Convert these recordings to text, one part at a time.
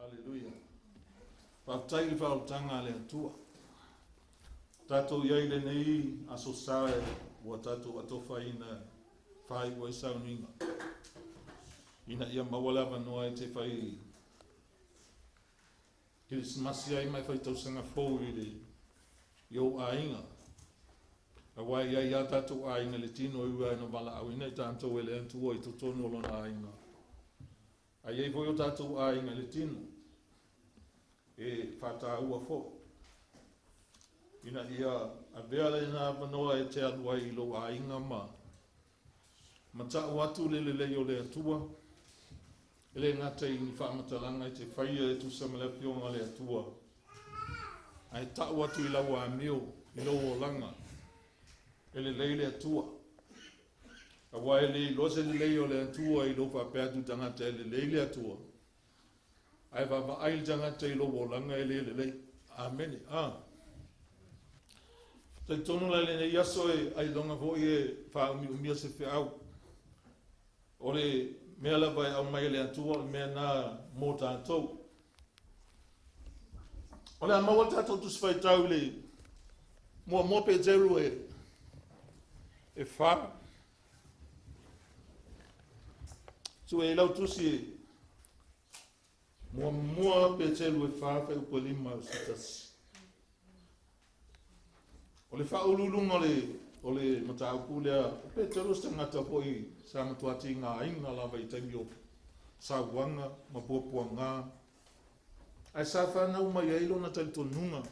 Haleluia. Whaktai li whaotanga le atua. Tatou iai le nei aso sae ua tatou atofa ina whai ua sauninga. Ina ia mawalawa noa e te whai Kirismasi ai mai whai tausanga fōu i le iau ainga. A wai iai a tatou ainga le tino iwa ina wala au ina i tātou ele antua i totonu olona ainga. A iai voi o tatou ainga le tino e whātāua fō. Ina ia a veala ina wanoa e te anua i lo ainga ma tau atu le lelei o le atua. Ele ngata i ni whaamatalanga i te whaia e tu samalapionga le atua. Ai tau atu i lau a meo i lo o langa. Ele lei le atua. A wae le lose le lei o le atua i lo whapeatu tangata e le lei le atua. Ai wa ail tangata i lo o langa e le lei. Amen. Tai tonu la le nei aso e ai longa vo e faamalosi se feau. Ole mea lava e au mai le atua mea na mo tātou. Ole a maua tātou Tusi Faitau le muamua Peteru e wha. So e lau tusi muamua Peteru e wha whai upo lima o si tasi. O le whaululunga o le mataupu lea, Peteru stangata poi sa matuati ngā inga lawa i taimi o sauanga, mapuapua ngā. Ai sa whanau mai eilo na talitonunga,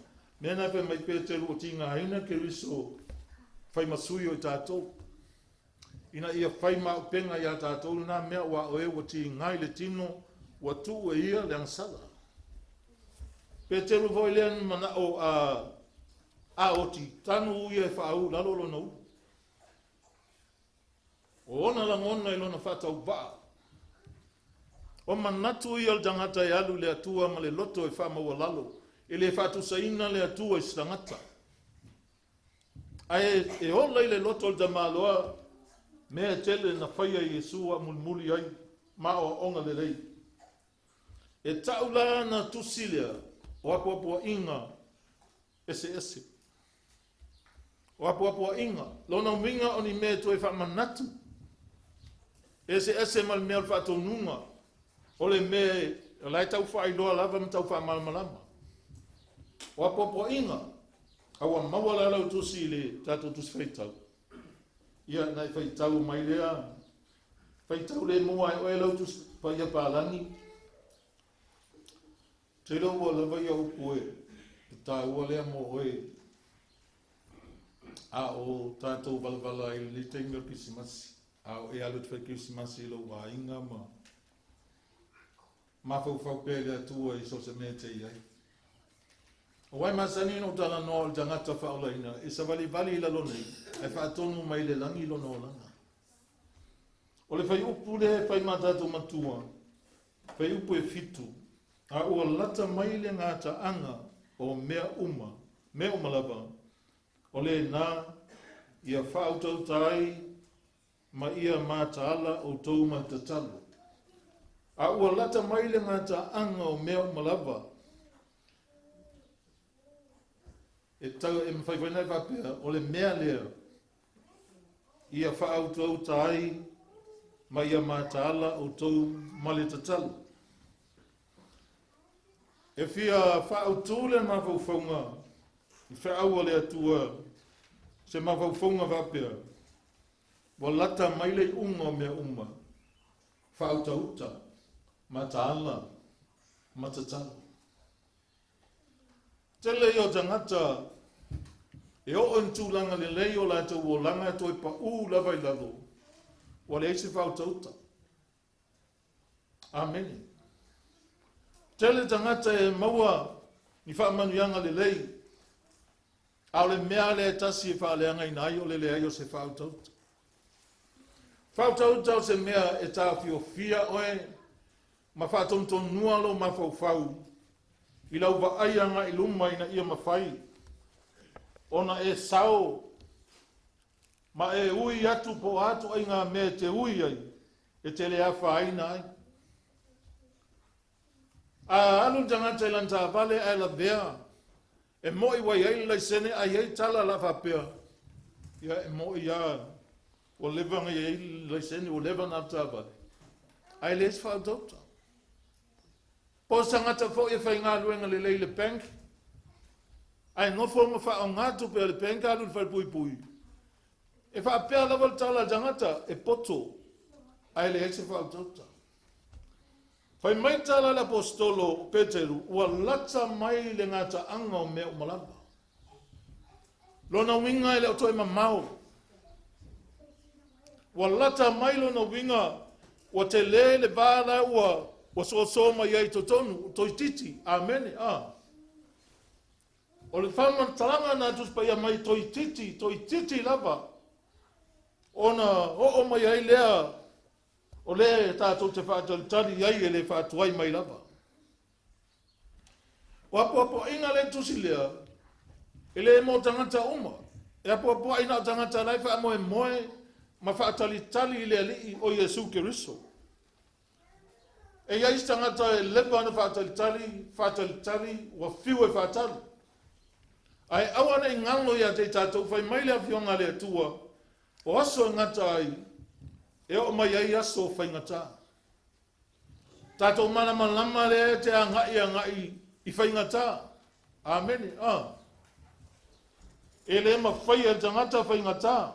mea na whai mai Peteru o ti ngā ina Keriso whai masui o i tātou. Ina ia whai maupenga i a tātou, nā mea wa oe o ti ngai le tino, wa tu e ia le agasala. Peteru voi lean mana o a oti tanu ia e whaau lalo lo nau. O ona langona i lona whatau ba. O manatu ia le tangata e alu le atua ma le loto e whamaua lalo. E le whatu saina le atua i stangata. Ai e ola i le loto le tamaloa mea tele na whaia i Iesu a mulmuli ai ma o onga lelei. E taula na tusilea o apuapua inga ese. O apuapua inga, lona uminga o ni mea toi whamanatu. Ese mal mea whatonunga, o le mea lai tau whailoa lava ma tau whamalamalama. O apuapua inga, awa mawala lau tusi le tatou Tusi Faitau. Ia nai Faitau mai lea, Faitau le mua e oe lau tusi paia pālani. Te lau ua lava ia upu e tā ua lea mo oe. A o tātou valvala i le teimi o Kisimasi. A o e alu te Kisimasi lo wa inga ma whau pēle atua i so se mea te iai. O wai masani no tala no al tagata faalaina e sa vali la lonei e whaatonu mai le langi lo no langa. O le whai upu le whai matatu matua, whai upu e fitu, a ua lata mai le ngata anga o mea uma lava. O le nā, ia faaautauta ai, ma ia MATAALA outou ma TATALO. A ua lata mai le ngata anga o mea malava. E tau e mwhaiwhainai whapea, o le mea lea, ia faaautauta ai, ma ia MATAALA outou ma le TATALO. E fia faautou le mawhauwhaunga, i whaau le atua, se mawhauwhaunga whapea, wa lata mai le unga o mea FAAUTAUTA, MATAALA, MATAALA. Tele o tangata, e o entulanga lelei o latou o langa toi pa lava i lalo, wa le eise FAAUTAUTA. Amen. Tele tangata e maua ni faamanuianga lelei, au le mea le tasi e faaleanga inai o lelei o se FAAUTAUTA. FAAUTAUTA o se mea e tā fiofia oe, ma whaatontonua lo ma whauwhau, i lau waaianga i luma ina ia mawhai, ona e sao, ma e ui atu po atu ai ngā mea te ui ai, e te le awha aina ai. alu tangata ilan ta vale ai la vea. E mo i wai ai la sene ai ai tala la whapea. Ia e mo i a o levanga i ai la sene o levanga na ta vale. Ai les fautauta. Po sangata fo i whai ngā luenga lelei le bank. Ai no fo ma wha o ngātu pe le bank alu le whai pui pui. E wha apea lava le tala tangata e poto. Ai le exe fautauta. Whai mai tala le apostolo Peteru ua lata mai le ngata anga o mea umalava. Lona winga ele o toi mamau. Ua lata mai lona winga ua te le vāla ua so mai ai totonu, toi titi, amene, O le whaman talanga nā tuspa ia mai toi titi lava. Ona o mai ai lea, o le tātou te whaatalitari iai e le whaatuai mai lava. O apo inga le tusi lea, e le mo tangata uma. E apo ina o tangata lai wha moe, ma whaatalitari i le alii o Iesu Keriso. E iai tangata e lepa na whaatalitari, wa fiu e whaatali. Ai awana i ngalo ia te tātou whai mai lea fionga le atua, o aso ngata ai, e o mai ai aso whaingata. Tātou mana malama le te angai i whaingata. Amen. E le ma whai e tangata whaingata.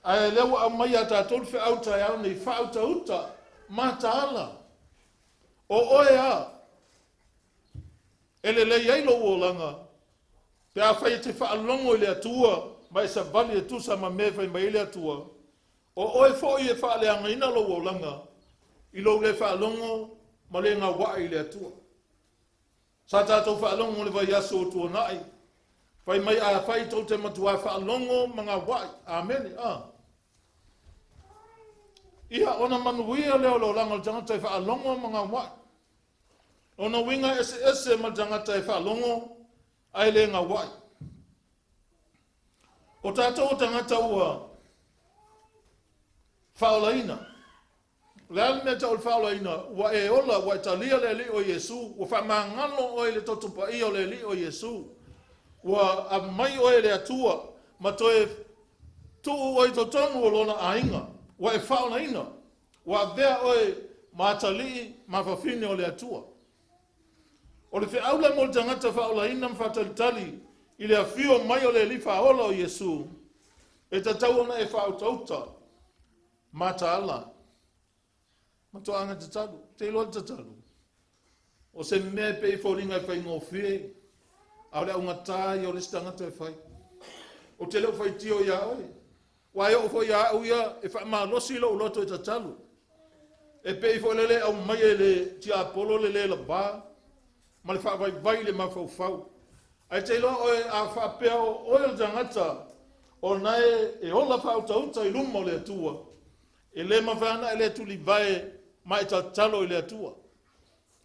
Ai lewa a mai a tātou FAAUTA e au nei FAAUTAUTA. MATAALA. O oe a. E lelei ai lo o langa. Pe a whai te whaalongo i le atua. Mai sa vali e tusa ma me whai mai le atua. O oe fōi e whaale anga ina lo o langa. I lo le whaalongo ma le ngā wai i le atua. Sa tātou whaalongo le vai aso o tua nai. Whai mai a whai tau te matua whaalongo ma ngā wai. Amen. Ia ona manuia leo lo langa tangata e whaalongo ma ngā wai. Ona winga ese ma tangata e whaalongo ai le ngā wai. O tātou tangata ua faalaina. Le alme tau faalaina wa e ola wa talia le li o Iesu, wa faamangalo o le totupa i o le li o Iesu. Wa a mai o le atua, ma toe tu o i totonu o lona ainga, wa e faalaina. Wa vea o e matali ma fafine o le atua. O le feaula mo le tangata faalaina mfatalitali, i le afio mai o le li faola o Iesu, e tatau ona e faautauta. MATAALA. Matoanga tatalu. Te loa tatalu. O se mea pe i whoringa e whai ngofie. Au le unga tai o le stangata e whai. O te leo whai tio ia oi. Wai o whai ia au ia e faamalosi lo uloto e tatalu. E pe i wholele au mai e le tia apolo le la ba. Ma le whaavai le mawhau. Ai te loa oe a whaapea o oe tangata. O nae e ola fautauta i lumo le atua. E le mawhana e le tuli vai mai tatalo i le atua.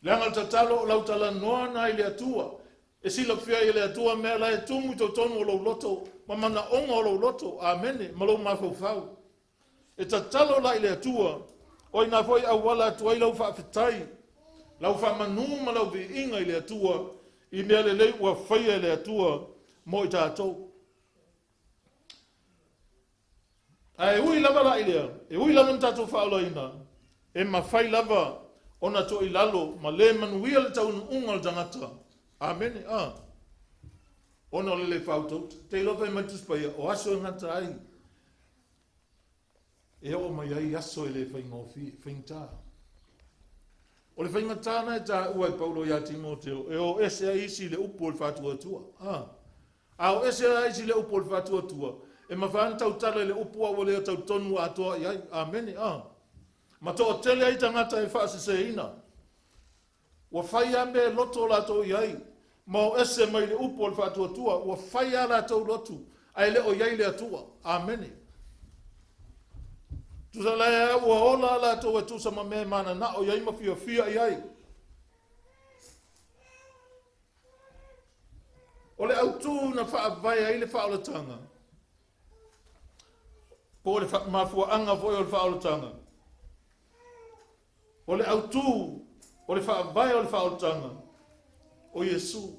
Le angal tatalo o lautala noana i le atua. E sila fia i le atua mea la e tumu to tonu o lo loto. Ma mana onga o lo loto. Amene. Malo mawhau. E tatalo la i le atua. O ina foi au wala atua i lau whaafitai. Lau whaamanu ma lau vi inga i le atua. I mea lelei ua whaia i le atua. Mo i tātou. E ui lava la ilea, e ui lava ntato whaalaina, e ma whai lava ona to i lalo, ma le manuia le taunu unga le tangata. Amen. Ona le fautauta. Te lopa i matuspaia, o aso ngata ai. E o mai ai aso e le whaingofi, whaingta. O le whaingata na e ta ua Paulo ia Timoteo, e o ese a isi le upo le whatua tua. A o ese a isi le upo le whatua tua. E mawhaan tau tala le upua o leo tau tonu atoa iai. Amene. Ma toa tele ai tangata e whaasese ina. Wa whai ame loto lato iai. Ma o ese mai le upua le whaatua tua. Wa whai a lato lotu. Ai le o iai le atua. Amene. Tusa lai ua ola lato e tusa ma me mana na o iai ma fia iai. O le autu na whaavai ai le whaalatanga. Po le mafua anga foi o le whaalatanga. O le autu o le whaavai o le whaotanga o Iesu.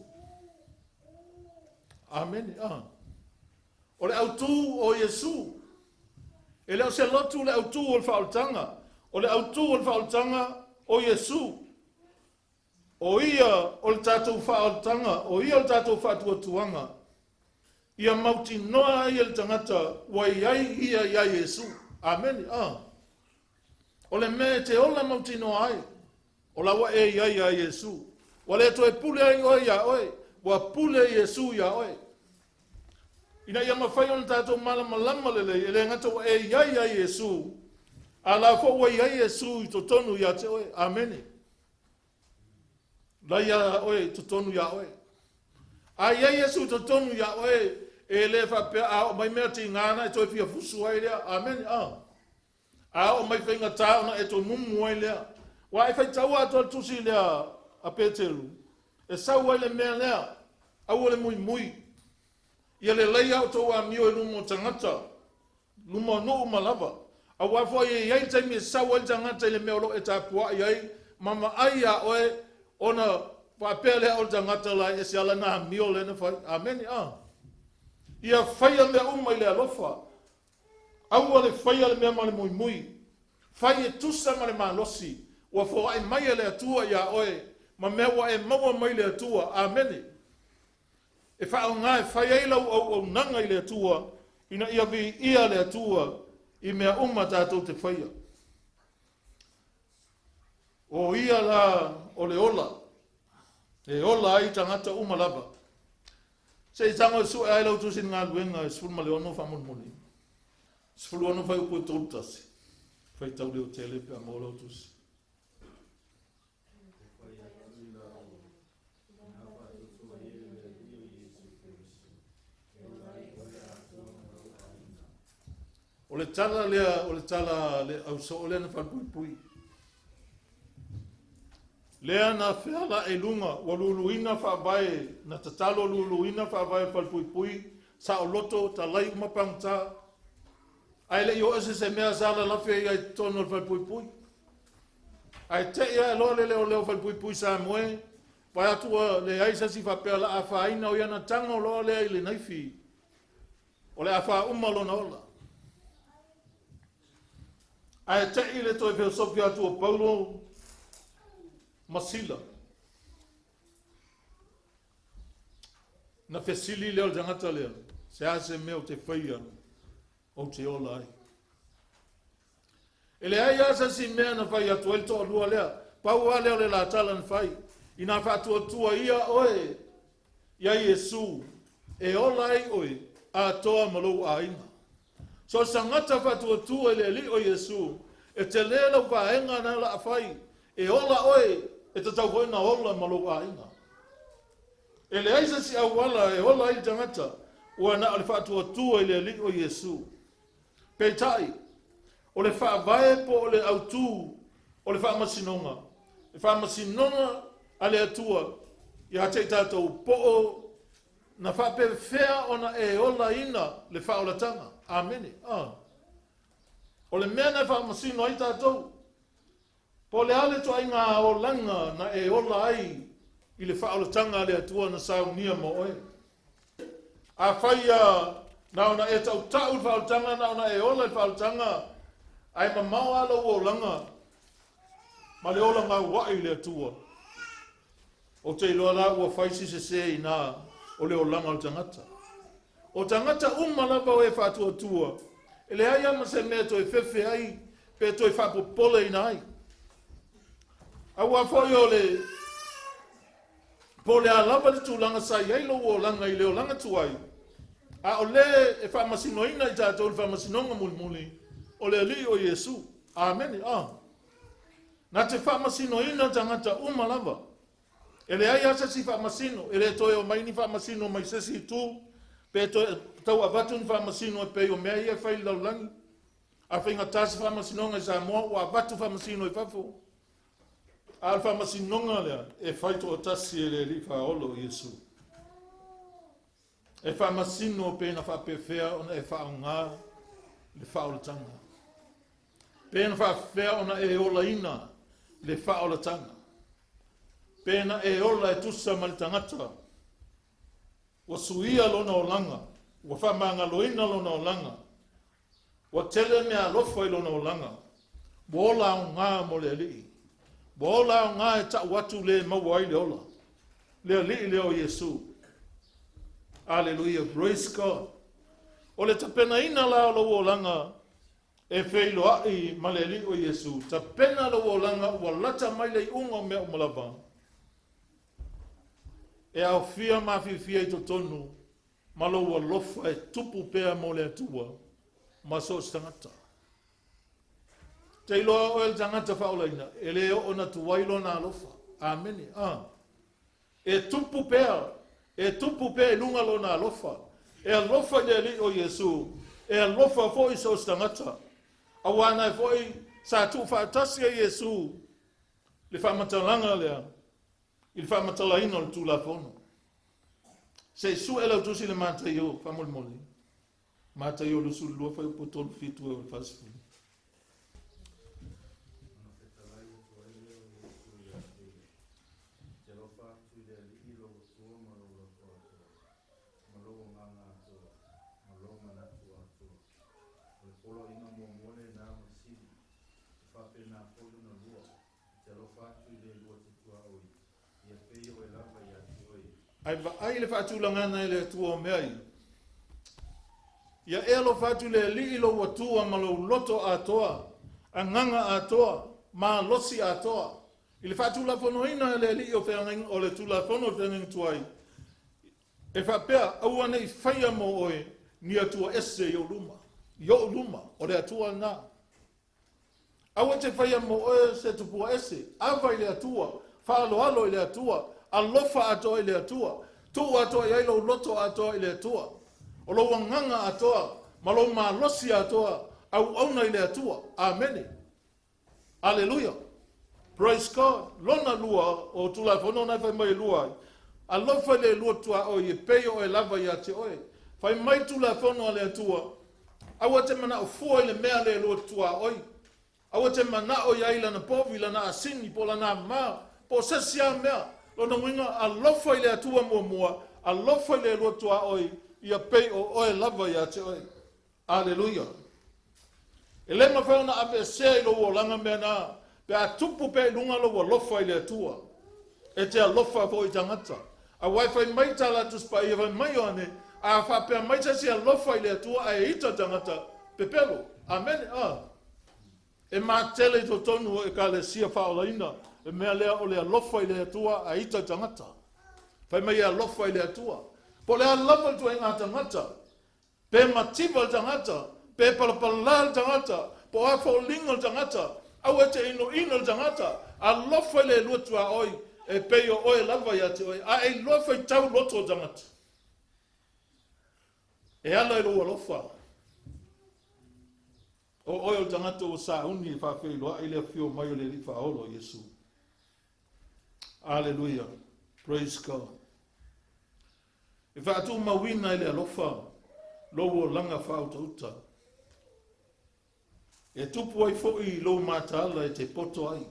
Amen. O le outou o Iesu. E leo se lotu le outou o le whaotanga. O le outou o le whaotanga o Iesu. O ia o le tātou whaotanga, o ia o le tātou whaatuatuanga. Ia mauti noa ia le tangata, wai ai ia Iesu. Amen. O le me te ola mauti noa ai. O la wa ia Iesu. Wa le to e pule ai oi ia oi. Wa pule Iesu ia oi. Ina ia mawhai o le tātou malama lelei, ele ngata wa ia Iesu. A la fo wa ia Iesu i to tonu ia te oi. Amen. La ia oi to tonu ia oi. A ia Iesu to tonu ia oi. E le fa pe a mai mea ti ngana e to fia fusu ai lea. Amen. A o mai whainga tāo na e to mumu ai lea. Wa e whaitau ato tusi lea a Peteru. E sau ai le mea lea. Au le mui. Ia le lei au tau a mio e lumo tangata. Lumo no malava. A wafo e iai taimi e sau ai tangata le mea olo e tāpua iai. Mama ai a oe ona wapea lea o tangata la e se ala na mio lena whai. Amen. Ia whaia mea umai le alofa. Aua le whaia le mea male mui. Whai e tusa male maalosi. Wa fo ai mai le atua ia oe. Ma mea wa e maua mai le atua. Amen. E wha ngā e whai ei lau au nanga i le atua. Ina ia vi ia le atua. I mea tātou te whaia. O ia la o le ola. E ola ai tangata lava. Se i tango su e ai lau tusin ngā luenga e sfulma le ono whamulmuli. Sfulu ono whai upo e tōru tasi. Faitau leo tele pe a mō lau tusi. O le tala le au so o lena whalpui. Lea na whiala e lunga, wa luluina whaavae, na tatalo luluina whaavae whalpui, sa o loto, ta lai umapangta. Ai le i ese se mea sala lafe i ai tono whalpui. Ai te ia e loa leo whalpui sa moe, pai atua le aisa si whapea la a whaaina o iana tango loa lea i le naifi. O le a wha umalo na ola. Ai te i le toi filosofia atua Paulo, masila. Na fesili leo tangata leo. Se ase meo te whaia o te ola ai. Ele ai asa si mea na whai atu el toa lua lea. Pau a leo le LATA na whai. Ina whatua tua ia oe. Ia Iesu. E ola ai oe. A toa malou a inga. So sangata whatua tua ele li o Iesu. E te lela whaenga na la a whai. E ola oe. E te tau hoi na ola malou a inga. Ele aisa si awala e ola ai tangata. Ua na ale whaatua tua ele li o Iesu. Peitai. O le whaavae po o le outou. O le faamasinonga. Le faamasinonga ale atua. Ia te tātou po o na whape whea ona e ola ina le whaolatanga. Amene. O le mea na faamasino ai tātou. Po le ale to ai ngā o langa na e ola ai i le whaolatanga le atua na saunia mo oe. A whaia na ona e tau tau le whaolatanga na ona e ola le whaolatanga ai mamau ala o langa ma le ola ngā wai le atua. O te iloa la ua whaisi se i nā o le o langa o tangata. O tangata lava o e whaatua tua. E le ai ama se mea to e whewhe ai pe to e whapopole i nai. A ua whoi o le po le a lava le tūlanga sai ai lo o langa i le o langa tuai. A o le e whaamasino ina i tātou le whaamasinonga muli o le li o Iesu. Amen. Na te whaamasino ina tangata lava. E le ai asa si whaamasino. E le toi o maini whaamasino mai sesi tu. Pe tau avatu ni whaamasino e pe o mea ia whai laulangi. A whainga tasi whaamasinonga i Samoa. O avatu whaamasino i whafo. A whaamasinonga lea. E whai to o tasi e le li whaolo Iesu. E whaamasino pe na whaapewhea ona e whaonga le whaolatanga. Pe na whaapewhea ona e ola ina le whaolatanga. pena e ola e tusa ma le tangata. Wa suia lona o langa. Wa faamaloina lona o langa. Wa tele mea alofa i lona o langa. Bola o ngā mo le alii. Bola o ngā e ta watu le maua i le ola. Le alii le o Iesu. Hallelujah. Praise God. O le tapena ina la o langa e feilo ai ma le alii o Iesu. Tapena o langa ua lata mai le unga mea o malava. E au fia mawhiwhia i to tonu. Malo ua lofa e tupu pea mo le atua. Ma so stangata. Te iloa o el tangata faulaina. E leo o na tuwailo na alofa. Ameni. E tupu pea. E tupu pea lunga lo na alofa. E alofa le li o Iesu. E alofa foi so stangata. Awana e foi sa tu faatasi a Iesu. Le faamatalanga lea. Il faamasalaina o le tulafono. Se su e lau tusi le mātaio, whamolimoli. Mātaio lusu lua whai upo tolu fitu e o le fasifuni. Ai le whaatulangana le atua o mea i. Ia elo whaatu le li ilo watua ma lo loto atoa, a nganga atoa, ma losi atoa. I le whaatulafono ina le li o whengang o le tulafono whengang tuai. E whapea aua nei whaia mo oe ni atua ese i o luma. Yo luma o le atua na. Aua te whaia mo oe se tupua ese, awa i le atua, whaaloalo i le atua, alofa atoa i le atua, tu atoa i ailo loto atoa i le atua, o lo wanganga atoa, ma lo malosi atoa, au auna i le atua. Amen. Hallelujah. Praise God. Lona lua o tulafono na fai mai lua. Alofa le lua tua o i peo o e lava i ate oe. Fai mai tulafono a le atua. Awa te mana o fua i le mea le lua tua oi. Awa te mana o i aila na povi lana asini po lana maa. Po sesia mea. Lona winga alofa i le atua muamua. Alofa i le lua tua oi. Ia peo o e lava i ate oe. Hallelujah. E le mawhauna ape sea i lo o langa mea na. Pe a tupu pe lunga lo wa lofa i le atua. E te alofa fo i tangata. A waiwhai maita la tuspa i wai mai ane. A whapea maita si alofa i le atua a e ita tangata. Pepelo. Amen. E mā tele to tonu e ka le sia faalaina. E mea lea o le alofa i le atua a ita tangata. Whai mai alofa i le atua. Po le alofa tu e ngā tangata. Pe mativa tangata. Pe palapala tangata. Po a faulinga tangata. Au e te ino tangata, a lofa le luatua oi, e peo oi lava ia te oi, a e lofa i tau loto tangata. E ala e lua lofa. O oi o tangata o sa uni i whawhi loa, i lea whio mai o le rifa olo, Iesu. Hallelujah. Praise God. E whaatu mawina i lea lofa, lowo langa FAAUTAUTA. E tupu ai fo i lo MATAALA e te poto ai.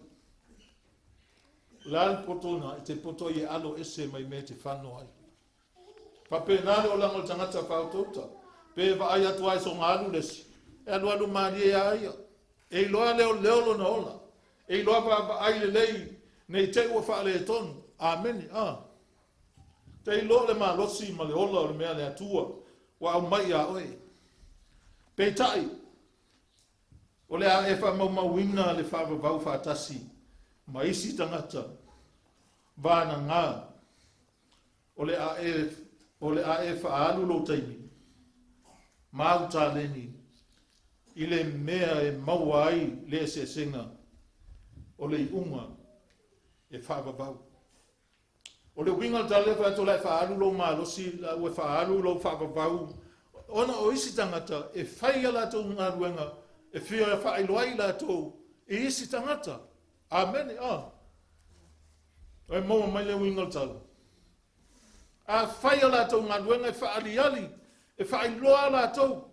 Lal poto na e te poto ai e alo ese mai me te whano ai. Pape nare o lango tangata FAAUTAUTA. Pe wa ai atu ai so ngā alu lesi. E alu maari e aia. E iloa leo leolo na ola. E iloa wa ai lelei nei te ua whaale e tonu. Amen. Te iloa le malosi ma le ola o le mea le atua. Wa au mai a oi. Pe tai. O le a e wha mawina le wha wha tasi. Ma isi tangata. Vāna ngā. O le a e wha alu lo taimi. Māuta leni. I le mea e maua ai le se senga. O le unga e wha wau. O le winga tale wha to le wha alu lo malosi. O e wha alu lo wha wau. Ona o isi tangata e whai ala tō ngā ruenga. E whio e whaailoai la tō, e isi tangata. Amen. E maua mai le wingal tala. A whaia la tō ngā ruenga e whaaliali, e whaailoa la tō.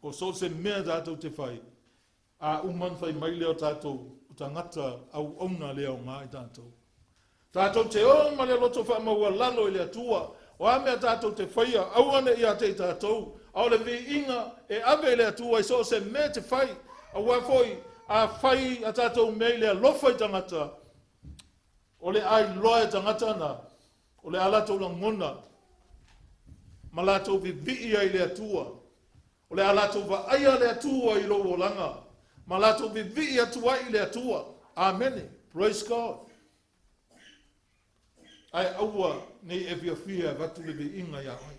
O so se mea tātou te whai. A uman whai mai leo tātou, tangata au ona leo ngai tātou. Tātou te o ma le loto wha maua lalo i le atua, o amea tātou te whaia, au ane ia te tātou, au le vi inga e ave le atua i so se me te whai, a wafoi a whai a tātou mei le alofa i tangata, o le ai loa e tangata na, o le alatou la ngona, ma latou vi ia i le atua, o le alatou va aia le atua i lo o langa, ma latou vi ia tua i le atua. Amen. Praise God. Ai aua nei e fia vatu le vi inga ia ai.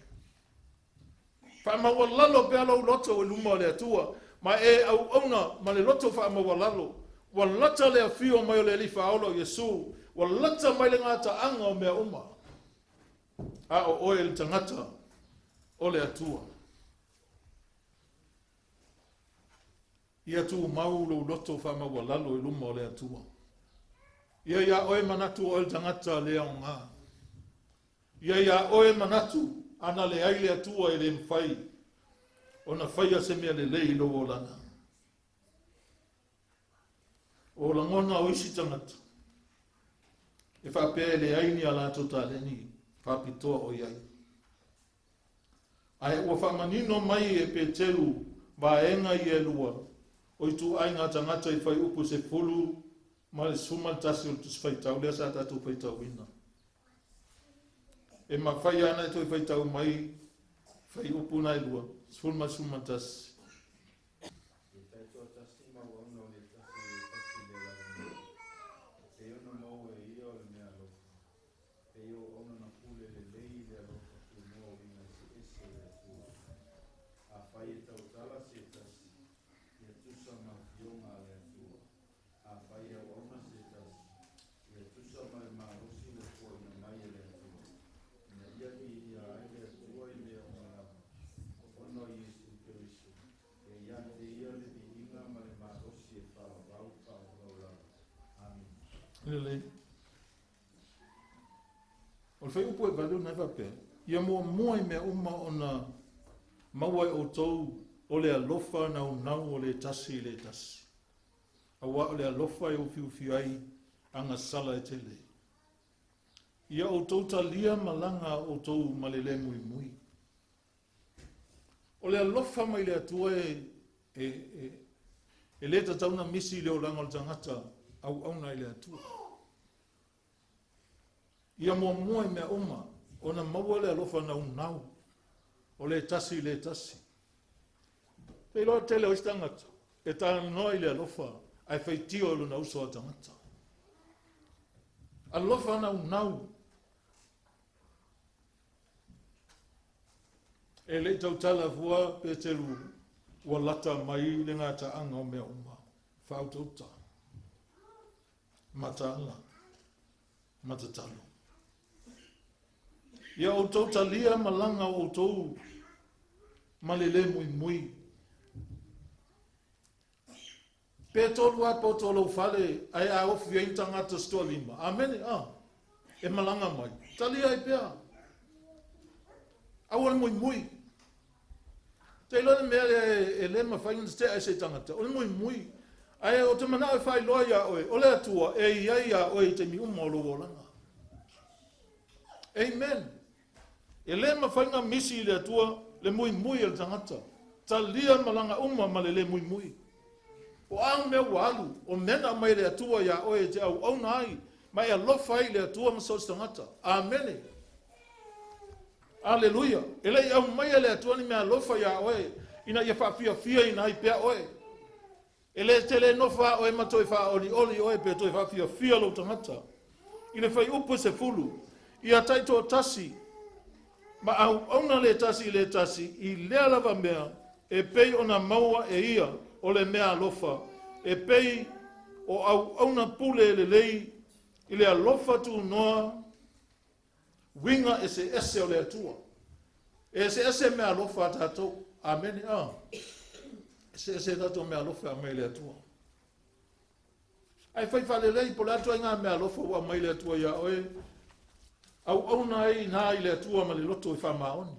Faamaua lalo pe alo loto e luma le atua, ma e au ona ma le loto faamaua lalo, wa lata le afio mai o le lifa aolo Iesu, wa lata mai le ngata anga o mea uma. A o oe le tangata o le atua. Ia tu mau lo loto faamaua lalo e luma o le atua. Ia oe manatu o le tangata le au ngā. Ia oe manatu ana le aile atua e le mwhai. O na whaia se mea lelei lo o lana. O la ngona o isi tangata. E whapea le aini a lato tāleni. Whapitoa o iai. Ai ua whamanino mai e Peteru vaenga i e lua. O i tu ai ngā tangata i whai upu se fulu. Ma le suma tasi o Tusi Faitau. Lea sa tatu Faitau ina. E ma whai ana e toi Faitau mai. Whai upu nai lua. Suma tasi. Lelei. O le whai upu e valu nai wapea. Ia muamua i mea uma o na maua i outou o le alofa naunau o le tasi i le tasi. Awa o le alofa i ufiufi ai agasala e tele. Ia outou talia malanga outou malele mui mui. O le alofa mai le atua e le tatauna misi le olanga o le tangata au auna i le atua. Ia muamua i mea uma, o na maua le alofa naunau, o le tasi. Pei loa tele o istangata, e ta noa i le alofa, ai whaitio alo na uso a tangata. Alofa naunau, e le tau tala fua Peteru, ua lata mai le ngata anga o mea uma, FAAUTAUTA, MATAALA, MATAALO. Ia outou talia malanga outou malele mui. Peteru a potolo fale ai a ofi ai tangata sto lima. Amen. E malanga mai. Talia i pea. Awal mui. Te lona mea e le mawhainga te ai se tangata. O mui. Ai o te mana e whai loa ia oe. O le atua e iai ia oe te mi umolo wolanga. Amen. E le mawhainga misi le atua le mui e tangata. Talia malanga uma ma le mui. O ang mea walu, o mena mai le atua ia oe te au nai, mai alofa ai le atua ma sos tangata. Amen. Aleluia. E le au mai le atua ni mea alofa ia oe, ina ia fia ina i pea oe. E le tele nofa oe matoi fa oli oe pe toi fia lo tangata. Ile fai upu se fulu. Ia taito tasi, ma au auna le tasi, i lea lava mea, e pei ona maua e ia, o le mea alofa, e pei o au auna pule lelei, i le alofa tu noa, winga ese o le atua. E ese mea alofa tatou, amen, ese tatou mea alofa a mai le atua. Ai fai fa lelei, po le atua inga mea alofa ua mai le atua ia oe, au nai na i le atua ma le loto i whamaoni.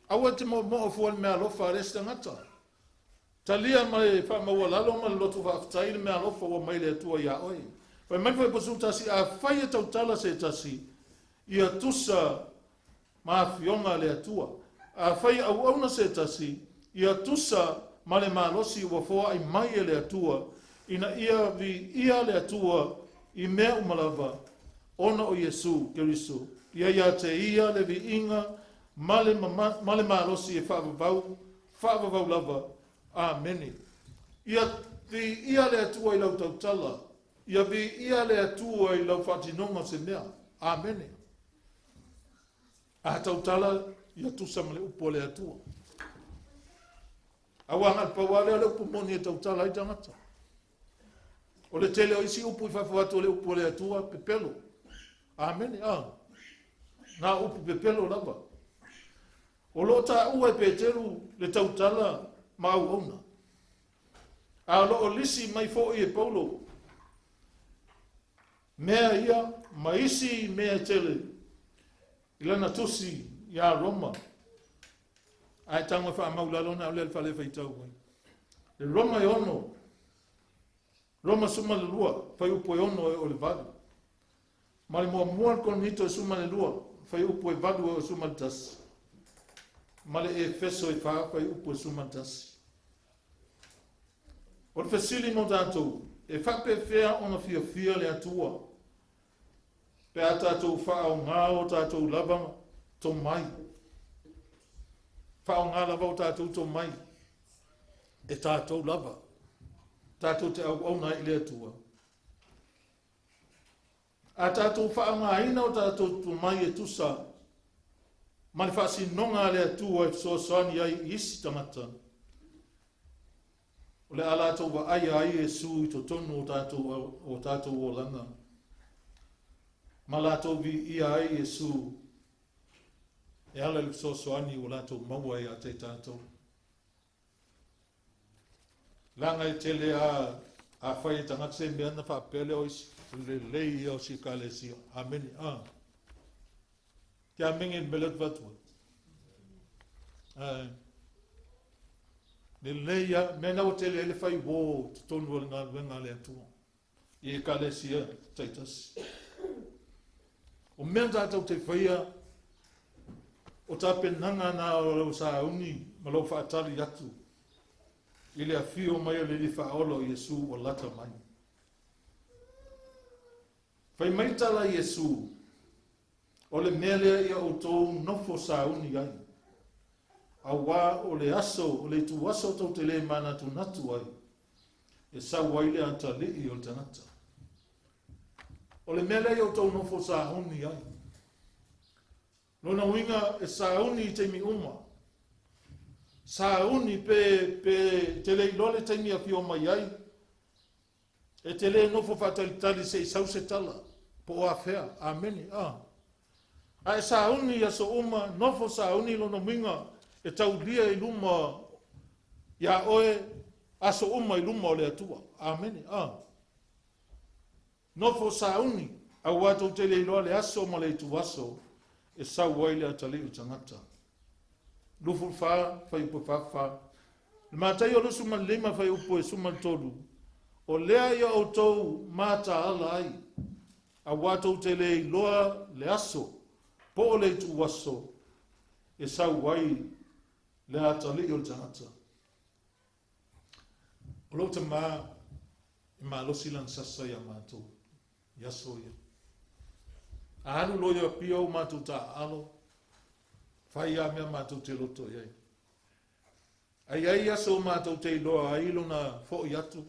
Aua te mo fuan mea alofa resta ngata. talia mai faamaua lalo ma le lotu faafetai le mea alofa ua mai le atua ia oe fai mai fai pasu tasi a fai e tautala se tasi ia tusa maafionga le atua a fai auauna se tasi ia tusa ma le malosi ua foa ai mai e le atua ina ia vi ia le atua i mea umalava ona o Iesu Keriso ia te ia le vi inga ma le malosi e faavavau lava amene ia vi ia le atua i lau tautala ia vi ia le atua i lau fatinonga se mea amene a tautala ia tusa ma le upo le atua awanga pawale le upo moni e tautala i tangata o le tele o isi upu i fafuatu le upo le atua pepelo amene na upu pepelo lava o lo ta ua e Peteru le tautala ma auauna a lo o lisi mai fo i e paulo mea ia ma isi mea tele ilana tusi ia Roma ai tanga fa maulalona o le fale faitau le Roma e ono Roma suma le lua fai upo e ono o le vadu ma le muamua konito e suma le lua fai upo e vadu o suma le tasi ma le Efeso e faa fai upo e suma le tasi o le fesili mo tātou e whape whea ona fia le atua pe a tātou whaau ngā o tātou lava tō mai whaau ngā lava o tātou tō mai e tātou lava tātou te au nā i le atua a tātou whaau ngā ina o tātou tō mai e tusa ma le faasinonga le atua e soasani ai isi tangata o le ala tau wa ai ai e su i to tonu o tātou o langa ma latou vi ia ai e su e ala le soasoani o latou maua e a te tātou langa e tele a whai e tangata se mea na whapele o isi lelei o si kālesi ameni kia mingi melet vatua lelei mena o tele ele whai wō tonu o ngā wenga le atua i e kālesi taitasi o mea tātou te whaia o tāpe nanga nā o lau sāuni ma lau whaatari atu i le awhio mai o le li whaolo Iesu o LATA mai. Whai maitala Iesu o le mele ia outou nofo sāuni ai a wā o le aso o le tu aso tau te le mana tu natu ai e sa waile anta lii o le tanata. O le mele ia outou nofo sāuni ai lona winga e sauni te mi uma. Sauni pe te le lole te mi apio mai ai. E te le nofo fatalitali se isau se tala. Po o afea. Ameni. A e sauni ya so uma. Nofo sauni lona winga. E tau lia i luma. Ya oe. Aso uma i luma o le atua. Ameni. Nofo sauni. A watu te le lole aso ma le tu aso. E sau waile atali o tangata. Lufu wha, whai upo whawha. Le mātai o lusu man lima whai upo e suman tolu. O lea ia outou MATAALA ai. A wātou te le loa le aso. Po o le tu waso. E sau wai le atali o tangata. O lo te mā, e mā losilan sasa ia mātou. Yaso ia. Alu loia pio matu ta alo. Fai a mea matu te loto iai. Ai aso matu te loa ai lona fo i atu.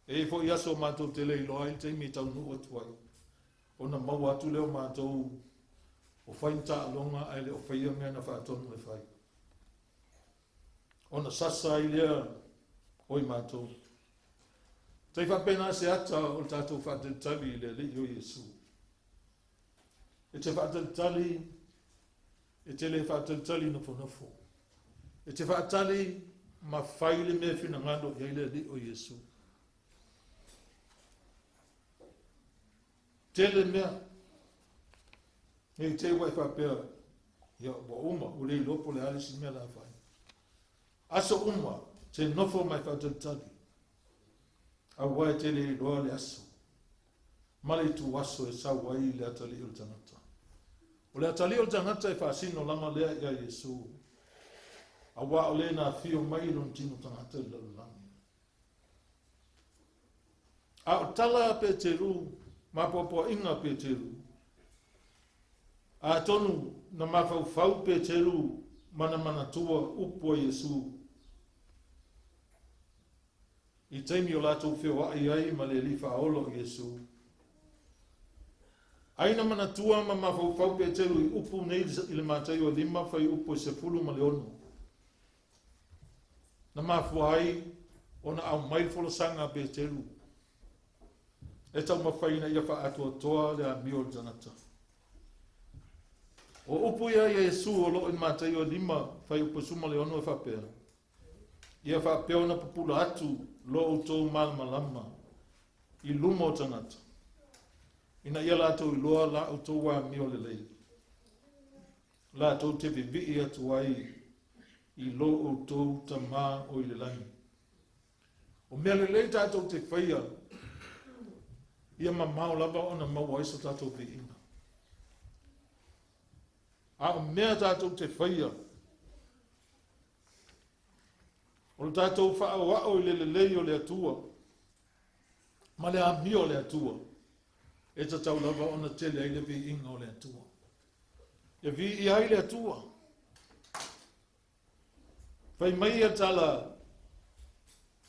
E fo i aso matu te le loa ai te mi tau nu atu ai. Ona mau atu leo matu o fai ta alonga ai le o fai a mea na fa atonu e fai. Ona sasa ai lea oi matu. Te fa pena se ata o tatu fa te tali le li o Iesu. E te whaatalitali, e te le whaatalitali nofo. E te whaatali ma whaile mea whina ngando i aile li o Iesu. Tele mea, e te wai whapea, ia wa uma, o le lopo le alisi mea la whai. Aso uma, te nofo mai whautatari. A wai te le roa le aso. Male tu aso e sa wai le atali o tangata. O le atali o tangata e faasino lama lea ia Iesu. A wa o lena fio mai lon tino tangata le langi. A o tala Peteru, ma popo inga Peteru. A tonu na mafau Peteru mana tua upo Iesu. I teimi o latou feo ai ma le lifa olo Iesu. Aina mana tua ma mafau Peteru i upu nei i le matai o lima fai upo se fulu ma le ono. Na mafuai o na au mai folosanga Peteru. E tau mawhaina ia wha atua toa le a mio janata. O upu ia Iesu o lo in matai o lima fai upo suma le ono e whapea. Ia whapea ona papula atu lo outou malama i luma o janata. Ina ia latou i loa la outou wa mio lelei. Latou te vivi atu ai i lo outou tamā o i lelai. O mea lelei tātou te whaia ia mamau lava ona maua iso tātou vi inga. A o mea tātou te whaia o tātou whaawao i le lelei o le atua ma le ami o le atua e tātou lava ona tele ai le vi inga o le atua. Ia vi i ai le atua. Whai mai a tala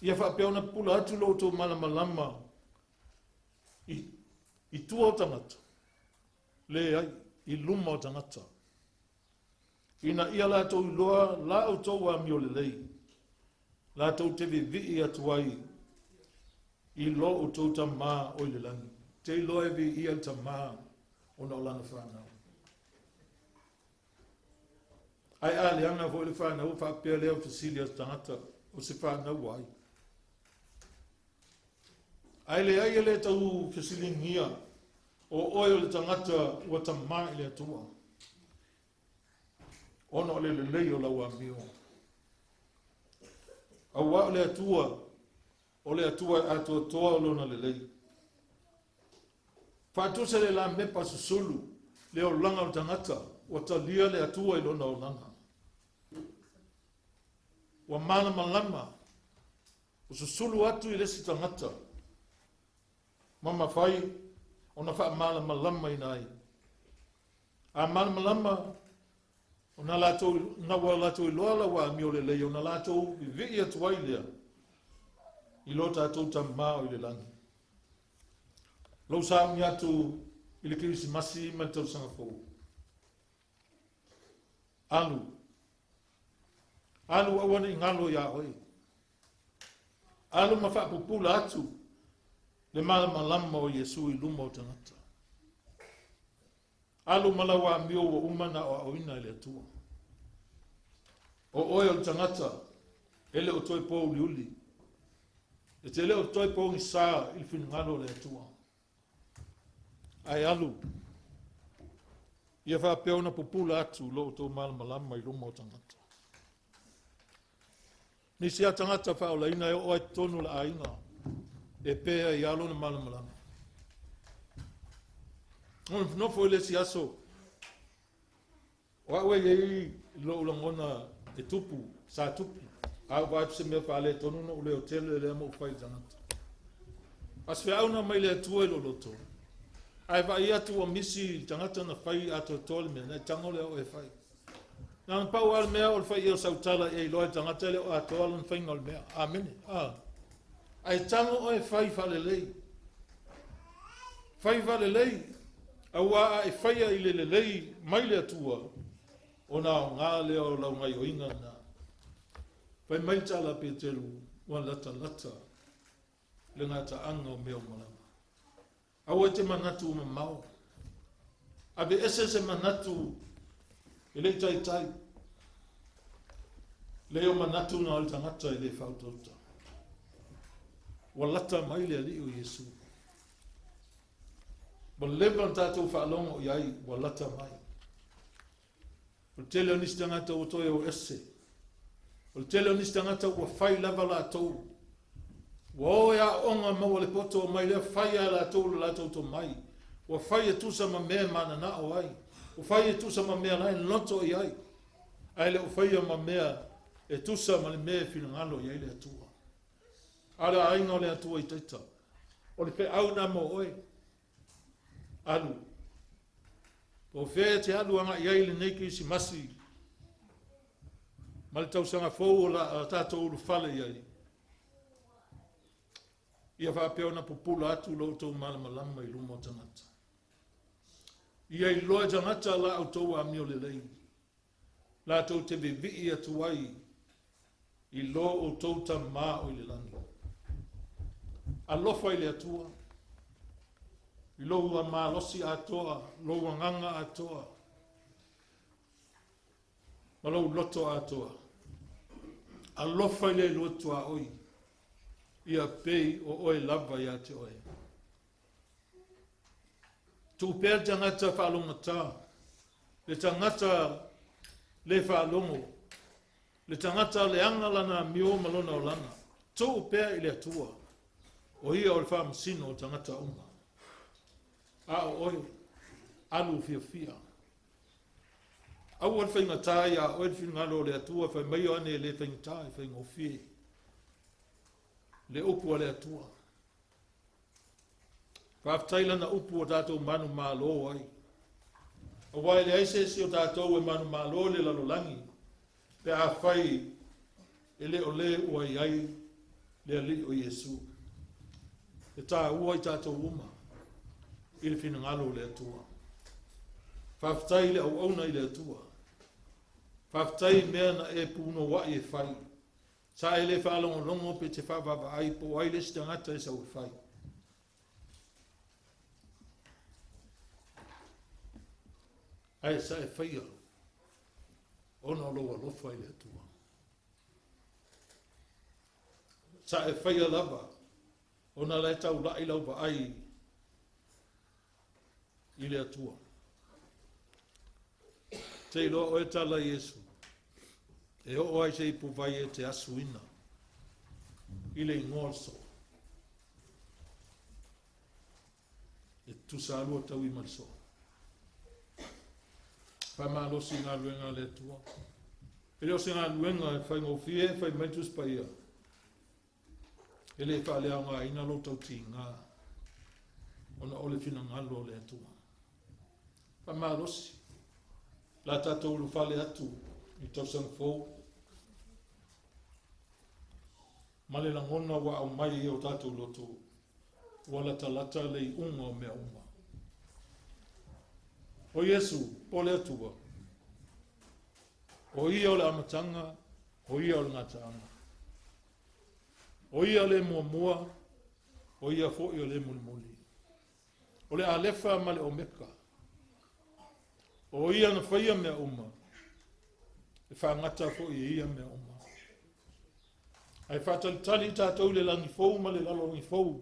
ia whapea ona pula atu lo tō malama i tua o tangata. Le ai, i luma o tangata. Ina ia lātou i loa la outou a mio lelei. Lātou te vivi atu ai i lo outou tamā o i lelangi. Te loa vi ia tamā o na olana whanau. Ai a leanga vo le whanau whapea leo fisilia tangata o se whanau ai. Ai le ai le tau fisilingia o oio le tangata ua tamā i le atua. Ono le lelei o lau amio. Awa o le atua atua toa o lona lelei. Whātusa le la mepa susulu le o langa o tangata o talia le atua i lona o langa. Wa mana malama o susulu atu i lesi tangata. Mama fai o na faamalama i nai. A malama o na latou na wa latou i loala wa mi o le lei o na latou i vi atu ai lea. I lo tātou tamā o i le langi. Lau saunia atu i le Krisimasi ma tau sanga fou. Alu awana i ngalo ia oi. Alu ma whapupula atu le malama o Iesu i luma o tangata. Alu malawa mio o umana o awina le atua. O oe o tangata ele o toi po uliuli. E te ele o toi po ngisa il finngalo le atua. Ai alu. Ia whapea ona pupula atu lo o tō malama i luma o tangata. Nisi a tangata faalaina e oe tonu la ainga. E pea i alo na malama. No foi le si aso. Wa ye lo langona e tupu, sa tupu. A va se me fa le tonu no le hotel le mo fai zanat. As fe au na mai le tu lo loto. Ai va ia tu o misi tangata na fai ato tol me na tango le o e fai. Na pa wal me o fai o sautala e lo tangata le o ato al fai ngol me. Amen. Ai tango o e fai fa le lei. Fai va le lei. Awa e faia i le lelei mai le atua o na ngā leo lau ngai o inga na. Pai mai tala Peteru wa lata le ngā taanga o meo malama. Awa te manatu o mamau. Abe ese se manatu i le tai. Leo manatu na o tangata i le fautauta. Wa lata mai le ali o Iesu. Ba leva tātou whaalongo i ai wa lata mai. O tele o nisi tangata o toi o ese. O le tele o nisi tangata ua whai lava latou. Ua oe a onga maua le poto o mai lea whai a latou le latou to mai. Ua whai e tusa ma mea mana na o ai. Ua whai e tusa ma mea lai loto i ai. Ai le o whai ma mea e tusa ma le mea fina ngalo i ai le atua. Ara ainga o le atua i taita. O le pe au na mo oe. Alu. O whea te alu anga i ai le neiki si masi. Ma le tausanga fou o la tatou ulu fale i ai. Ia whapea ona popula atu lo tau malama i lumo tangata. Ia i loa tangata la outou a mio lelei. La tau te vivi atu ai i lo outou ta maa o i le langi. Alofa i le atua. I lo ua maalosi atoa, lo ua nganga atoa. Ma lo loto atoa. Alofa i le lotua oi. Ia pei o oe lava ia te oe. Tu pēr tangata whaalonga tā. Le tangata le whaalongo. Le tangata le anga lana mio malona o lana. Tu pēr i le atua. O ia o le faamasino o tangata unga. A o oe. Alu ufiufi. Au al whainga tā ia oe le whingalo le atua. Whai mai o ane le whainga tā i whainga ufi. Le upu le atua. Whaftaila na upu o tātou manu mālo ai. O wai le aise si o tātou e manu mālo le lalolangi. Pe a whai e le o le ua i ai le ali o Iesu. E tā ua i tātou uma. I le whina ngalo le atua. Whaftai le au auna i le atua. Whaftai mea na e puno wa i e whai. Sa ele whaalongo longo pe te whawava ai po ai le stangata e sa whai. Ai sa e whaia. Ona loa lofa i le atua. Sa e whaia lava. Ona le tau lai lauva ai i le atua. Te loa o e tala Iesu. E o ai se ipu vai e te asuina. I le ingolso. E tusa alua tau i malso. Faamalosi ngā luenga le tua. E leo se ngā luenga e whai ngofie, whai mentus pa ia. E le whaalea ngā ina lo tau ti ngā. Ona ole fina ngalo le tua. Faamalosi. La tatou lu whale atu. I tau sang fōu. Male la ngona wa au mai i o tātou loto. Wala talata le i unga o mea unga. O Iesu, po le atua. O ia o le amatanga, o ia o le ngataanga. O ia le muamua, o ia fo'i o le mulimuli. O le alefa ma le omeka. O ia na whaia mea uma. E whaangata fo i ia mea oma. Ai whatalitali tātou le langi fōu ma le lalongi fōu.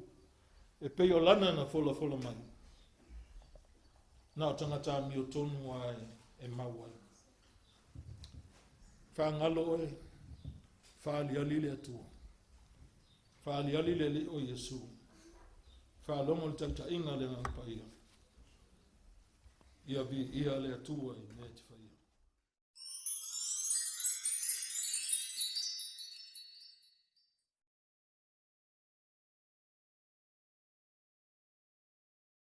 E pei o lana na folafola mai. Nā o tangata mi o tonu ai e maua. Whaangalo oe. Whaaliali le atua. Whaaliali le li o Iesu. Whaalongo le tauta inga le ngangpa ia. Ia vi ia le atua i me te